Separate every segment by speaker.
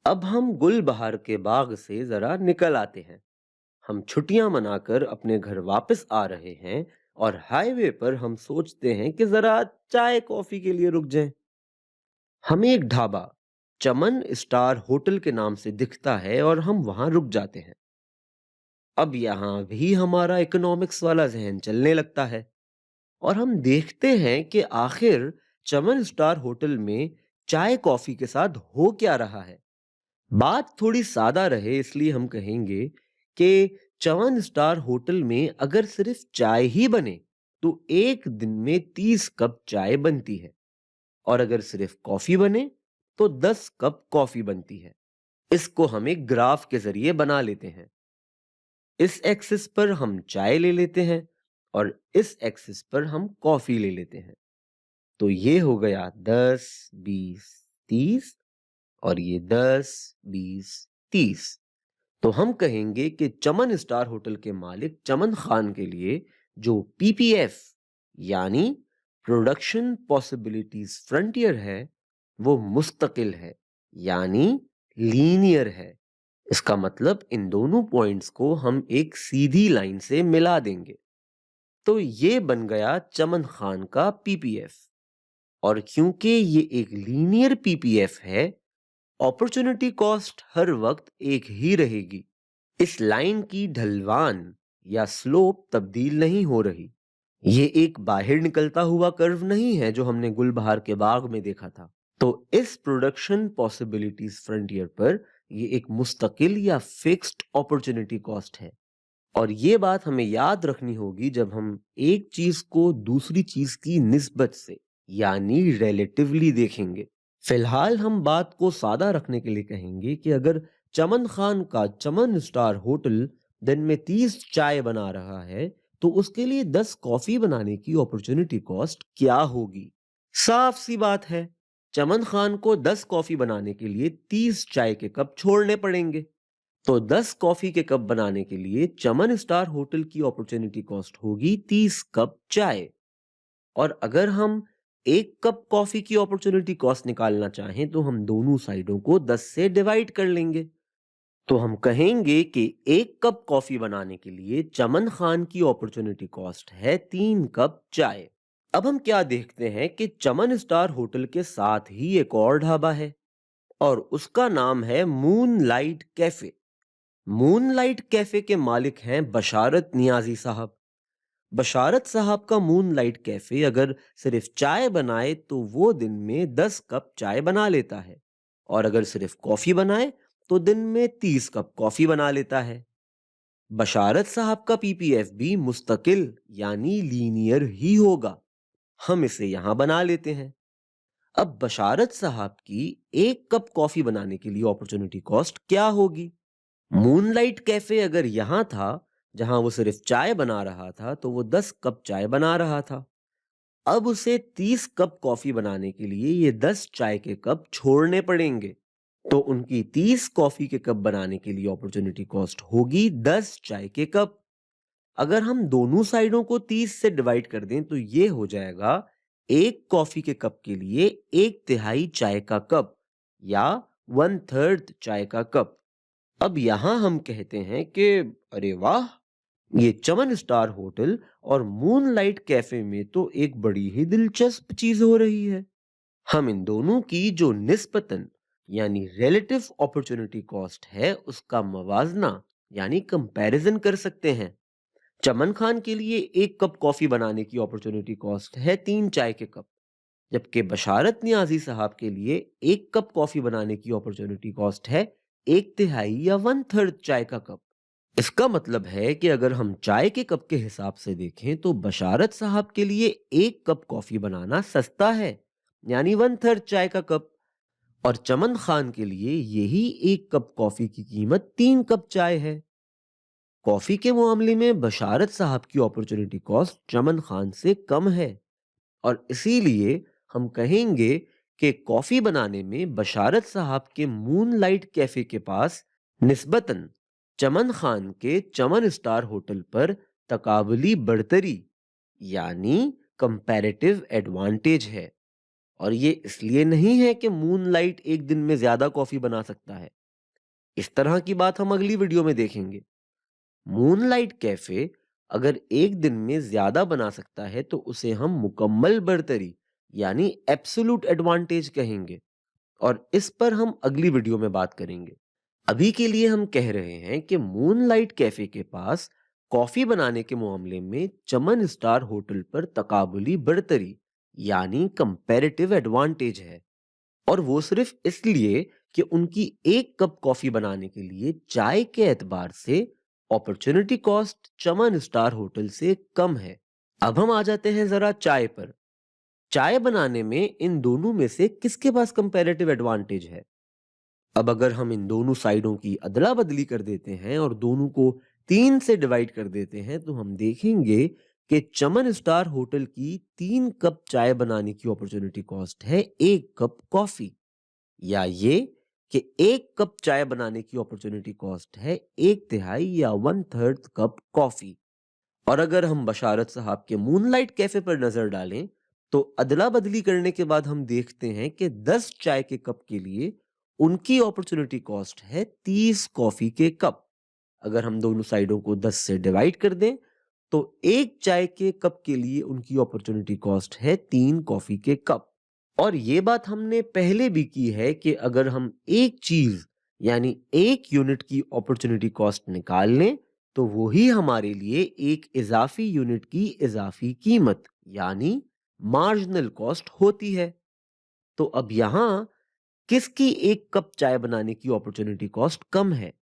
Speaker 1: अब हम गुलबहार के बाग से जरा निकल आते हैं। हम छुट्टियां मनाकर अपने घर वापस आ रहे हैं और हाईवे पर हम सोचते हैं कि जरा चाय कॉफी के लिए रुक जाएं। हमें एक ढाबा चमन स्टार होटल के नाम से दिखता है और हम वहां रुक जाते हैं। अब यहाँ भी हमारा इकोनॉमिक्स वाला जहन चलने लगता है और हम देखते हैं कि आखिर चमन स्टार होटल में चाय कॉफी के साथ हो क्या रहा है। बात थोड़ी सादा रहे इसलिए हम कहेंगे कि चवन स्टार होटल में अगर सिर्फ चाय ही बने तो एक दिन में 30 कप चाय बनती है, और अगर सिर्फ कॉफी बने तो 10 कप कॉफी बनती है। इसको हम एक ग्राफ के जरिए बना लेते हैं। इस एक्सिस पर हम चाय ले लेते हैं और इस एक्सिस पर हम कॉफी ले लेते हैं। तो ये हो गया 10, 20, 30, और ये 10, 20, 30। तो हम कहेंगे कि चमन स्टार होटल के मालिक चमन खान के लिए जो पीपीएफ यानी प्रोडक्शन पॉसिबिलिटीज फ्रंटियर है वो मुस्तकिल है, यानी लीनियर है। इसका मतलब इन दोनों पॉइंट्स को हम एक सीधी लाइन से मिला देंगे। तो ये बन गया चमन खान का पीपीएफ। और क्योंकि ये एक लीनियर पीपीएफ है, अपॉर्चुनिटी कॉस्ट हर वक्त एक ही रहेगी। इस लाइन की ढलवान या स्लोप तब्दील नहीं हो रही। ये एक बाहर निकलता हुआ कर्व नहीं है जो हमने गुलबहार के बाग में देखा था। तो इस प्रोडक्शन पॉसिबिलिटीज फ्रंटियर पर ये एक मुस्तकिल या फिक्स्ड अपॉर्चुनिटी कॉस्ट है। और ये बात हमें याद रखनी होगी जब हम एक चीज को दूसरी चीज की निस्बत से यानी रिलेटिवली देखेंगे। फिलहाल हम बात को सादा रखने के लिए कहेंगे कि अगर चमन खान का चमन स्टार होटल दिन में 30 चाय बना रहा है तो उसके लिए 10 कॉफी बनाने की अपॉर्चुनिटी कॉस्ट क्या होगी। साफ सी बात है, चमन खान को 10 कॉफी बनाने के लिए 30 चाय के कप छोड़ने पड़ेंगे। तो 10 कॉफी के कप बनाने के लिए चमन स्टार होटल की अपॉर्चुनिटी कॉस्ट होगी 30 कप चाय। और अगर हम एक कप कॉफी की अपॉर्चुनिटी कॉस्ट निकालना चाहें तो हम दोनों साइडों को 10 से डिवाइड कर लेंगे। तो हम कहेंगे कि एक कप कॉफी बनाने के लिए चमन खान की अपॉर्चुनिटी कॉस्ट है 3 कप चाय। अब हम क्या देखते हैं कि चमन स्टार होटल के साथ ही एक और ढाबा है और उसका नाम है मूनलाइट कैफे। मूनलाइट कैफे के मालिक हैं बशारत नियाजी साहब। बशारत साहब का मूनलाइट कैफे अगर सिर्फ चाय बनाए तो वो दिन में 10 कप चाय बना लेता है, और अगर सिर्फ कॉफी बनाए तो दिन में 30 कप कॉफी बना लेता है। बशारत साहब का पीपीएफ भी मुस्तकिल यानी लीनियर ही होगा। हम इसे यहां बना लेते हैं। अब बशारत साहब की एक कप कॉफी बनाने के लिए अपॉर्चुनिटी कॉस्ट क्या होगी। मूनलाइट कैफे अगर यहां था जहां वो सिर्फ चाय बना रहा था तो वो 10 कप चाय बना रहा था। अब उसे 30 कप कॉफी बनाने के लिए ये 10 चाय के कप छोड़ने पड़ेंगे। तो उनकी 30 कॉफी के कप बनाने के लिए अपॉर्चुनिटी कॉस्ट होगी 10 चाय के कप। अगर हम दोनों साइडों को 30 से डिवाइड कर दें तो ये हो जाएगा एक कॉफी के कप के लिए एक तिहाई चाय का कप या 1/3 चाय का कप। अब यहां हम कहते हैं कि अरे वाह, ये चमन स्टार होटल और मूनलाइट कैफे में तो एक बड़ी ही दिलचस्प चीज हो रही है। हम इन दोनों की जो निस्बतन यानी रिलेटिव अपॉर्चुनिटी कॉस्ट है उसका मवाजना यानी कंपैरिजन कर सकते हैं। चमन खान के लिए एक कप कॉफी बनाने की अपॉर्चुनिटी कॉस्ट है 3 चाय के कप, जबकि बशारत नियाजी साहब के लिए एक कप कॉफी बनाने की अपॉर्चुनिटी कॉस्ट है एक तिहाई या 1/3 चाय का कप। इसका मतलब है कि अगर हम चाय के कप के हिसाब से देखें तो बशारत साहब के लिए एक कप कॉफी बनाना सस्ता है, यानी 1/3 चाय का कप। और चमन खान के लिए यही एक कप कॉफी की कीमत 3 कप चाय है। कॉफी के मामले में बशारत साहब की अपॉर्चुनिटी कॉस्ट चमन खान से कम है, और इसीलिए हम कहेंगे कि कॉफी बनाने में बशारत साहब के मूनलाइट कैफे के पास निस्बतन चमन खान के चमन स्टार होटल पर तकाबली बढ़तरी यानी कंपैरेटिव एडवांटेज है। और ये इसलिए नहीं है कि मूनलाइट एक दिन में ज्यादा कॉफी बना सकता है। इस तरह की बात हम अगली वीडियो में देखेंगे। मूनलाइट कैफे अगर एक दिन में ज्यादा बना सकता है तो उसे हम मुकम्मल बढ़तरी यानी एब्सोल्यूट एडवांटेज कहेंगे, और इस पर हम अगली वीडियो में बात करेंगे। अभी के लिए हम कह रहे हैं कि मूनलाइट कैफे के पास कॉफी बनाने के मामले में चमन स्टार होटल पर तकाबुली बढ़तरी यानी कंपैरेटिव एडवांटेज है, और वो सिर्फ इसलिए कि उनकी एक कप कॉफी बनाने के लिए चाय के एतबार से अपॉर्चुनिटी कॉस्ट चमन स्टार होटल से कम है। अब हम आ जाते हैं जरा चाय पर। चाय बनाने में इन दोनों में से किसके पास कंपैरेटिव एडवांटेज है? अब अगर हम इन दोनों साइडों की अदला बदली कर देते हैं और दोनों को 3 से डिवाइड कर देते हैं तो हम देखेंगे कि चमन स्टार होटल की 3 कप चाय बनाने की अपॉर्चुनिटी कॉस्ट है 1 कप कॉफी, या ये कि 1 कप चाय बनाने की अपॉर्चुनिटी कॉस्ट है 1/3 या 1/3 कप कॉफी। और अगर हम बशारत साहब के मूनलाइट कैफे पर नजर डालें तो अदला बदली करने के बाद हम देखते हैं कि 10 चाय के कप के लिए उनकी अपॉर्चुनिटी कॉस्ट है 30 कॉफी के कप। अगर हम दोनों साइडों को 10 से डिवाइड कर दें तो एक चाय के कप के लिए उनकी अपॉर्चुनिटी कॉस्ट है 3 कॉफी के कप। और ये बात हमने पहले भी की है कि अगर हम एक चीज यानी एक यूनिट की अपॉर्चुनिटी कॉस्ट निकाल लें तो वही हमारे लिए एक इजाफी यूनिट की इजाफी कीमत यानी मार्जिनल कॉस्ट होती है। तो अब यहां किसकी एक कप चाय बनाने की अपॉर्चुनिटी कॉस्ट कम है?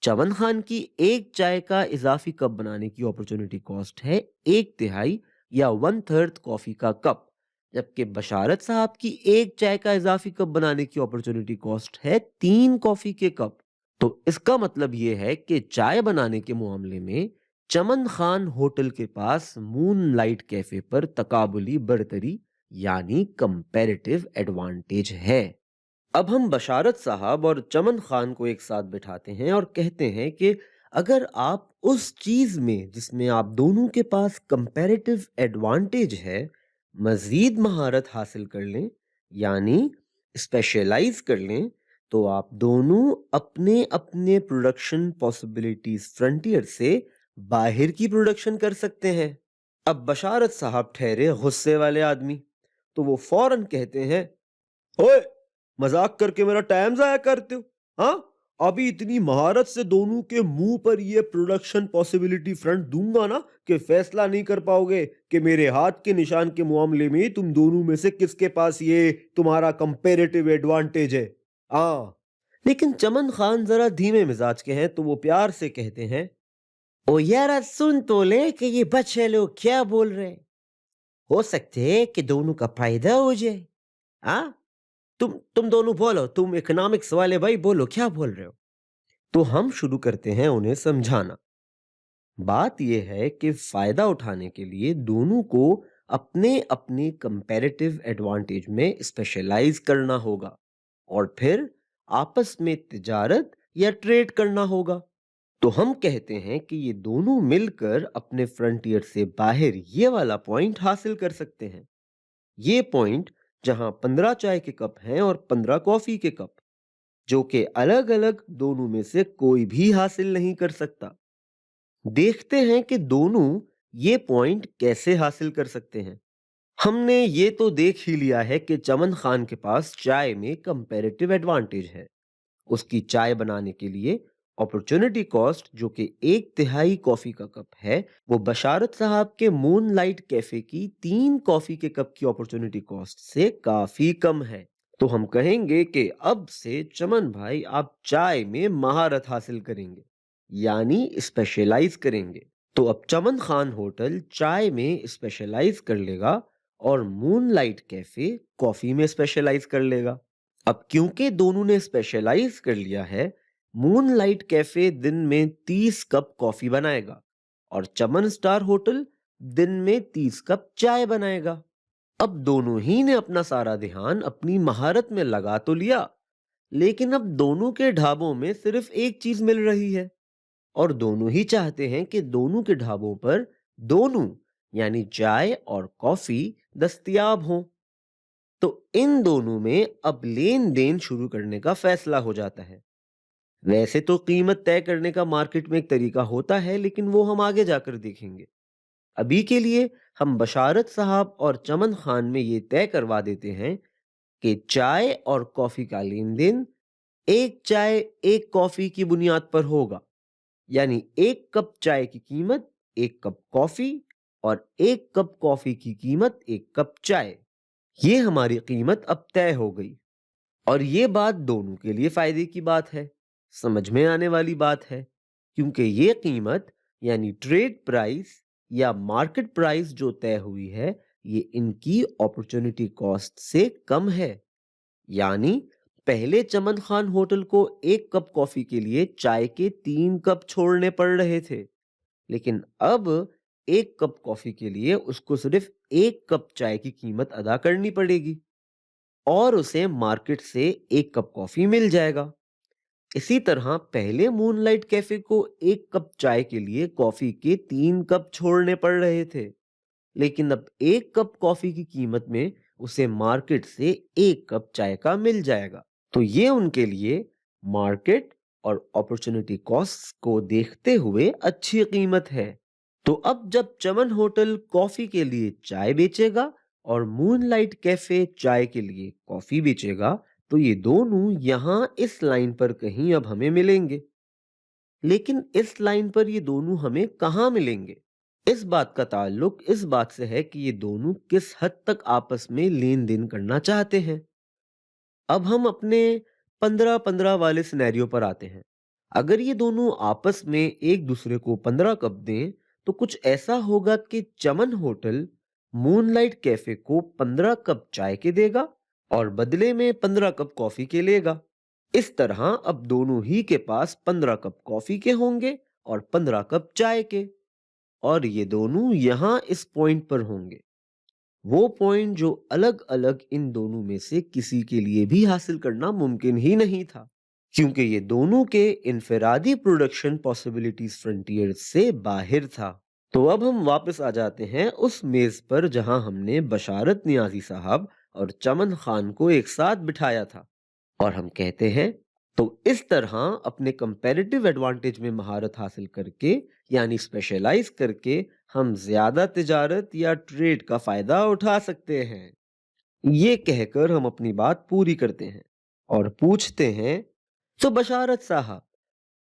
Speaker 1: चमन खान की एक चाय का इजाफी कप बनाने की अपॉर्चुनिटी कॉस्ट है 1/3 या 1/3 कॉफी का कप, जबकि बशारत साहब की एक चाय का इजाफी कप बनाने की अपॉर्चुनिटी कॉस्ट है 3 कॉफी के कप। तो इसका मतलब यह है कि चाय बनाने के मामले में चमन खान होटल के पास मूनलाइट कैफे पर तकाबुली बढ़तरी यानी कंपैरेटिव एडवांटेज है। अब हम बशारत साहब और चमन खान को एक साथ बिठाते हैं और कहते हैं कि अगर आप उस चीज में जिसमें आप दोनों के पास कंपैरेटिव एडवांटेज है मजीद महारत हासिल कर लें यानी स्पेशलाइज कर लें तो आप दोनों अपने अपने प्रोडक्शन पॉसिबिलिटीज फ्रंटियर से बाहर की प्रोडक्शन कर सकते हैं। अब बशारत साहब ठहरे गुस्से वाले आदमी, तो वो फौरन कहते हैं, ओए, मजाक करके मेरा टाइम जाया करते हो? हाँ, अभी इतनी महारत से दोनों के मुंह पर ये प्रोडक्शन पॉसिबिलिटी फ्रंट दूंगा ना कि फैसला नहीं कर पाओगे कि मेरे हाथ के निशान के मामले में तुम दोनों में से किसके पास ये तुम्हारा कंपैरेटिव एडवांटेज है। हाँ, लेकिन चमन खान जरा धीमे मिजाज के हैं तो वो प्यार से कहते हैं, ओ यार सुन तो ले कि ये बच्चे लोग क्या बोल रहे हैं। हो सकते है कि दोनों का फायदा हो जाए। हाँ, तुम दोनों बोलो, तुम इकोनॉमिक्स वाले भाई बोलो क्या बोल रहे हो? तो हम शुरू करते हैं उन्हें समझाना। बात यह है कि फायदा उठाने के लिए दोनों को अपने अपने कंपैरेटिव एडवांटेज में स्पेशलाइज करना होगा और फिर आपस में तिजारत या ट्रेड करना होगा। तो हम कहते हैं कि ये दोनों मिलकर अपने फ्रंटियर से बाहर ये वाला पॉइंट हासिल कर सकते हैं। ये पॉइंट जहां 15 चाय के कप हैं और 15 कॉफी के कप, जो कि अलग अलग दोनों में से कोई भी हासिल नहीं कर सकता। देखते हैं कि दोनों ये पॉइंट कैसे हासिल कर सकते हैं। हमने ये तो देख ही लिया है कि चमन खान के पास चाय में कंपैरेटिव एडवांटेज है। उसकी चाय बनाने के लिए अपॉर्चुनिटी कॉस्ट जो कि 1/3 कॉफी का कप है वो बशारत साहब के मूनलाइट कैफे की 3 कॉफी के कप की अपॉर्चुनिटी कॉस्ट से काफी कम है। तो हम कहेंगे कि अब से चमन भाई आप चाय में महारत हासिल करेंगे यानी स्पेशलाइज करेंगे। तो अब चमन खान होटल चाय में स्पेशलाइज कर लेगा और मूनलाइट कैफे कॉफी में स्पेशलाइज कर लेगा। अब क्योंकि दोनों ने स्पेशलाइज कर लिया है, मूनलाइट कैफे दिन में 30 कप कॉफी बनाएगा और चमन स्टार होटल दिन में 30 कप चाय बनाएगा। अब दोनों ही ने अपना सारा ध्यान अपनी महारत में लगा तो लिया, लेकिन अब दोनों के ढाबों में सिर्फ एक चीज मिल रही है और दोनों ही चाहते हैं कि दोनों के ढाबों पर दोनों यानी चाय और कॉफी दस्तयाब हों। तो इन दोनों में अब लेन-देन शुरू करने का फैसला हो जाता है। वैसे तो कीमत तय करने का मार्केट में एक तरीका होता है, लेकिन वो हम आगे जाकर देखेंगे। अभी के लिए हम बशारत साहब और चमन खान में ये तय करवा देते हैं कि चाय और कॉफी का लेन-देन एक चाय, एक कॉफी की बुनियाद पर होगा। यानी 1 कप चाय की कीमत 1 कप कॉफी और 1 कप कॉफी की कीमत 1 कप चाय। ये हमारी कीमत अब तय हो गई। और ये बात दोनों के लिए फायदे की बात है, समझ में आने वाली बात है, क्योंकि ये कीमत यानी ट्रेड प्राइस या मार्केट प्राइस जो तय हुई है, ये इनकी अपॉर्चुनिटी कॉस्ट से कम है। यानी पहले चमन खान होटल को 1 कप कॉफी के लिए चाय के 3 कप छोड़ने पड़ रहे थे, लेकिन अब 1 कप कॉफी के लिए उसको सिर्फ 1 कप चाय की कीमत अदा करनी पड़ेगी और उसे मार्केट से 1 कप कॉफी मिल जाएगा। इसी तरह पहले मूनलाइट कैफे को 1 कप चाय के लिए कॉफी के 3 कप छोड़ने पड़ रहे थे, लेकिन अब 1 कप कॉफी की कीमत में उसे मार्केट से 1 कप चाय का मिल जाएगा। तो ये उनके लिए मार्केट और अपॉर्चुनिटी कॉस्ट को देखते हुए अच्छी कीमत है। तो अब जब चमन होटल कॉफी के लिए चाय बेचेगा और मूनलाइट कैफे चाय के लिए कॉफी बेचेगा, तो ये दोनों यहाँ इस लाइन पर कहीं अब हमें मिलेंगे। लेकिन इस लाइन पर ये दोनों हमें कहाँ मिलेंगे? इस बात का ताल्लुक इस बात से है कि ये दोनों किस हद तक आपस में लेन-देन करना चाहते हैं। अब हम अपने 15-15 वाले सिनेरियो पर आते हैं। अगर ये दोनों आपस में एक दूसरे को 15 कप दें, तो कुछ ऐसा होगा कि चमन होटल मूनलाइट कैफे को 15 कप चाय के देगा और बदले में 15 कप कॉफी के लेगा। इस तरह अब दोनों ही के पास 15 कप कॉफी के होंगे और 15 कप चाय के, और ये दोनों यहाँ इस पॉइंट पर होंगे। वो पॉइंट जो अलग-अलग इन दोनों में से किसी के लिए भी हासिल करना मुमकिन ही नहीं था, क्योंकि ये दोनों के इनफरादी प्रोडक्शन पॉसिबिलिटीज फ्रंटियर से बाहर था। तो अब हम वापस आ जाते हैं उस मेज पर जहां हमने बशारत नियाजी साहब और चमन खान को एक साथ बिठाया था, और हम कहते हैं, तो इस तरह अपने कंपैरेटिव एडवांटेज में महारत हासिल करके यानी स्पेशलाइज करके हम ज्यादा तिजारत या ट्रेड का फायदा उठा सकते हैं। ये कहकर हम अपनी बात पूरी करते हैं और पूछते हैं, तो बशारत साहब,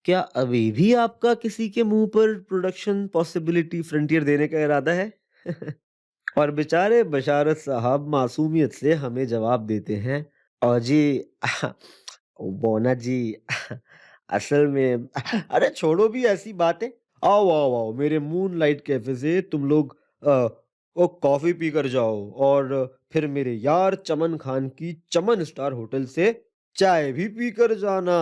Speaker 1: क्या अभी भी आपका किसी के मुंह पर प्रोडक्शन पॉसिबिलिटी फ्रंटियर देने का इरादा है? और बेचारे बशारत साहब मासूमियत से हमें जवाब देते हैं, और जी बोना जी, असल में अरे छोड़ो भी ऐसी बातें। आओ आओ आओ मेरे मूनलाइट कैफे से तुम लोग वो कॉफी पी कर जाओ, और फिर मेरे यार चमन खान की चमन स्टार होटल से चाय भी पी कर जाना।